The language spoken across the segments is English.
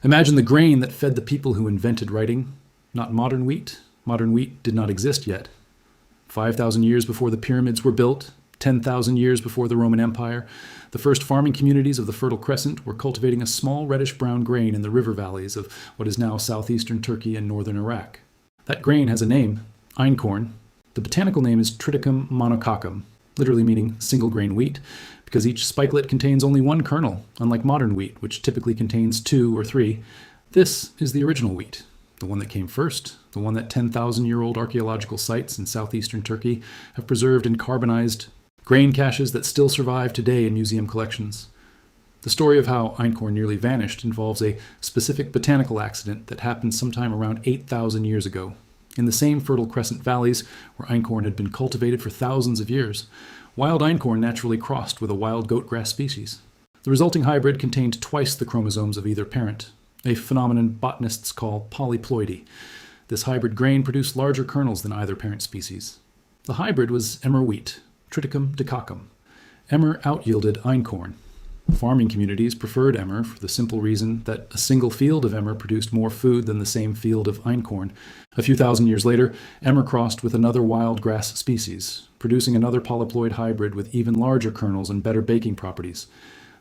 Imagine the grain that fed the people who invented writing. Not modern wheat. Modern wheat did not exist yet. 5,000 years before the pyramids were built, 10,000 years before the Roman Empire, the first farming communities of the Fertile Crescent were cultivating a small reddish-brown grain in the river valleys of what is now southeastern Turkey and northern Iraq. That grain has a name, Einkorn. The botanical name is Triticum monococcum, literally meaning single-grain wheat, because each spikelet contains only one kernel, unlike modern wheat, which typically contains 2 or 3. This is the original wheat, the one that came first, the one that 10,000-year-old archaeological sites in southeastern Turkey have preserved in carbonized grain caches that still survive today in museum collections. The story of how Einkorn nearly vanished involves a specific botanical accident that happened sometime around 8,000 years ago. In the same Fertile Crescent valleys where Einkorn had been cultivated for thousands of years, wild Einkorn naturally crossed with a wild goatgrass species. The resulting hybrid contained twice the chromosomes of either parent, a phenomenon botanists call polyploidy. This hybrid grain produced larger kernels than either parent species. The hybrid was emmer wheat, Triticum dicoccum. Emmer out-yielded Einkorn. Farming communities preferred emmer for the simple reason that a single field of emmer produced more food than the same field of Einkorn. A few thousand years later, emmer crossed with another wild grass species, producing another polyploid hybrid with even larger kernels and better baking properties.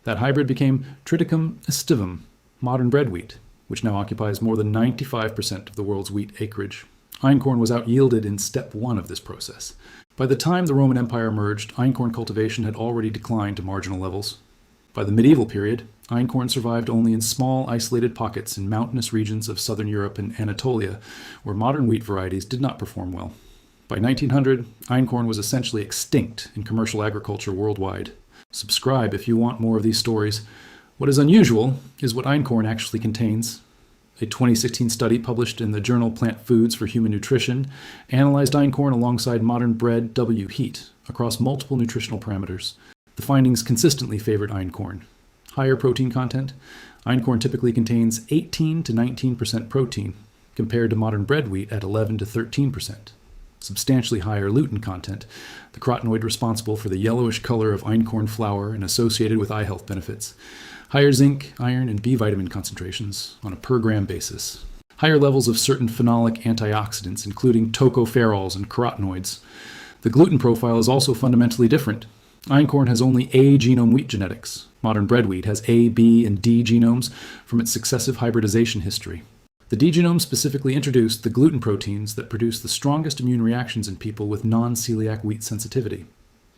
That hybrid became Triticum aestivum, modern bread wheat, which now occupies more than 95% of the world's wheat acreage. Einkorn was out-yielded in step 1 of this process. By the time the Roman Empire emerged, Einkorn cultivation had already declined to marginal levels. By the medieval period, Einkorn survived only in small, isolated pockets in mountainous regions of southern Europe and Anatolia, where modern wheat varieties did not perform well. By 1900, Einkorn was essentially extinct in commercial agriculture worldwide. Subscribe if you want more of these stories. What is unusual is what Einkorn actually contains. A 2016 study published in the journal Plant Foods for Human Nutrition analyzed Einkorn alongside modern bread W-heat across multiple nutritional parameters. The findings consistently favored Einkorn. Higher protein content. Einkorn typically contains 18 to 19% protein, compared to modern bread wheat at 11 to 13%. Substantially higher gluten content, the carotenoid responsible for the yellowish color of Einkorn flour and associated with eye health benefits. Higher zinc, iron, and B vitamin concentrations on a per gram basis. Higher levels of certain phenolic antioxidants, including tocopherols and carotenoids. The gluten profile is also fundamentally different. Einkorn has only A genome wheat genetics. Modern bread wheat has A, B, and D genomes from its successive hybridization history. The D genome specifically introduced the gluten proteins that produce the strongest immune reactions in people with non-celiac wheat sensitivity.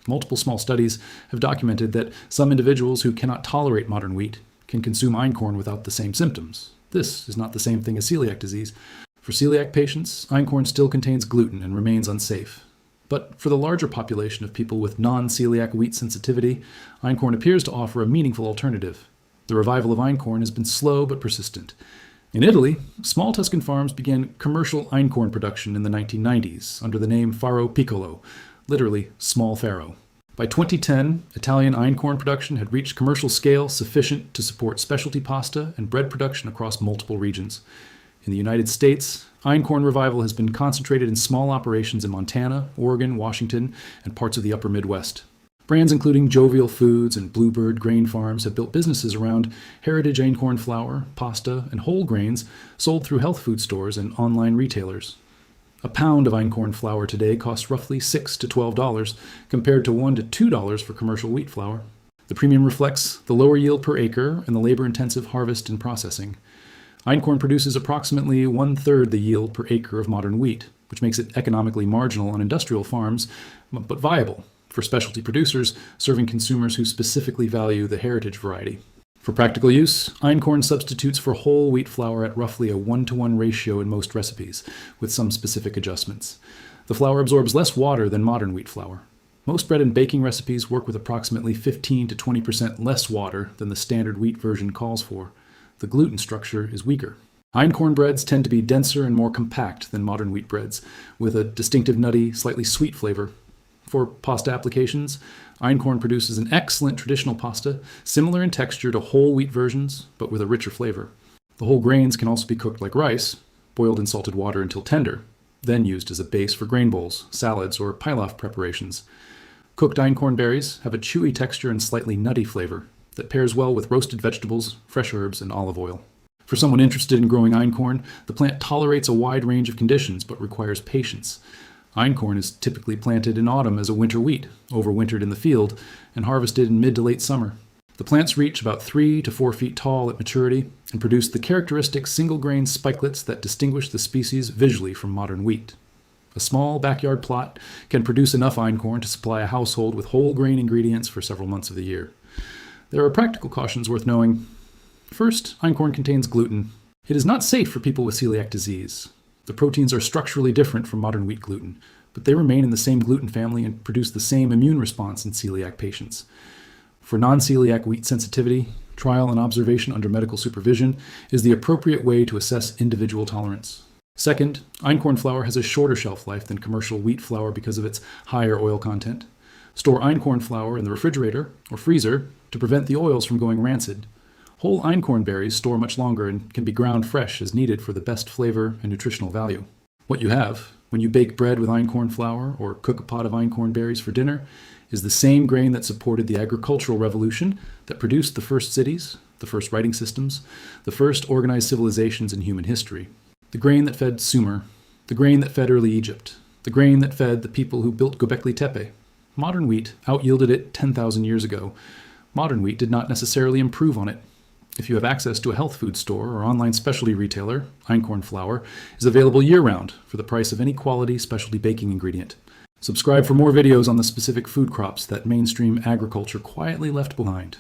Multiple small studies have documented that some individuals who cannot tolerate modern wheat can consume Einkorn without the same symptoms. This is not the same thing as celiac disease. For celiac patients, Einkorn still contains gluten and remains unsafe. But for the larger population of people with non-celiac wheat sensitivity, Einkorn appears to offer a meaningful alternative. The revival of Einkorn has been slow but persistent. In Italy, small Tuscan farms began commercial Einkorn production in the 1990s under the name Faro Piccolo, literally small farro. By 2010, Italian Einkorn production had reached commercial scale sufficient to support specialty pasta and bread production across multiple regions. In the United States, Einkorn revival has been concentrated in small operations in Montana, Oregon, Washington, and parts of the upper Midwest. Brands including Jovial Foods and Bluebird Grain Farms have built businesses around heritage Einkorn flour, pasta, and whole grains sold through health food stores and online retailers. A pound of Einkorn flour today costs roughly $6 to $12, compared to $1 to $2 for commercial wheat flour. The premium reflects the lower yield per acre and the labor-intensive harvest and processing. Einkorn produces approximately 1/3 the yield per acre of modern wheat, which makes it economically marginal on industrial farms, but viable for specialty producers serving consumers who specifically value the heritage variety. For practical use, Einkorn substitutes for whole wheat flour at roughly a 1-to-1 ratio in most recipes, with some specific adjustments. The flour absorbs less water than modern wheat flour. Most bread and baking recipes work with approximately 15 to 20% less water than the standard wheat version calls for. The gluten structure is weaker. Einkorn breads tend to be denser and more compact than modern wheat breads, with a distinctive nutty, slightly sweet flavor. For pasta applications, Einkorn produces an excellent traditional pasta, similar in texture to whole wheat versions, but with a richer flavor. The whole grains can also be cooked like rice, boiled in salted water until tender, then used as a base for grain bowls, salads, or pilaf preparations. Cooked Einkorn berries have a chewy texture and slightly nutty flavor that pairs well with roasted vegetables, fresh herbs, and olive oil. For someone interested in growing einkorn, the plant tolerates a wide range of conditions but requires patience. Einkorn is typically planted in autumn as a winter wheat, overwintered in the field, and harvested in mid to late summer. The plants reach about 3 to 4 feet tall at maturity and produce the characteristic single-grain spikelets that distinguish the species visually from modern wheat. A small backyard plot can produce enough einkorn to supply a household with whole grain ingredients for several months of the year. There are practical cautions worth knowing. First, einkorn contains gluten. It is not safe for people with celiac disease. The proteins are structurally different from modern wheat gluten, but they remain in the same gluten family and produce the same immune response in celiac patients. For non-celiac wheat sensitivity, trial and observation under medical supervision is the appropriate way to assess individual tolerance. Second, einkorn flour has a shorter shelf life than commercial wheat flour because of its higher oil content. Store einkorn flour in the refrigerator or freezer to prevent the oils from going rancid. Whole einkorn berries store much longer and can be ground fresh as needed for the best flavor and nutritional value. What you have when you bake bread with einkorn flour or cook a pot of einkorn berries for dinner is the same grain that supported the agricultural revolution that produced the first cities, the first writing systems, the first organized civilizations in human history. The grain that fed Sumer, the grain that fed early Egypt, the grain that fed the people who built Göbekli Tepe. Modern wheat out-yielded it 10,000 years ago. Modern wheat did not necessarily improve on it. If you have access to a health food store or online specialty retailer, einkorn flour is available year-round for the price of any quality specialty baking ingredient. Subscribe for more videos on the specific food crops that mainstream agriculture quietly left behind.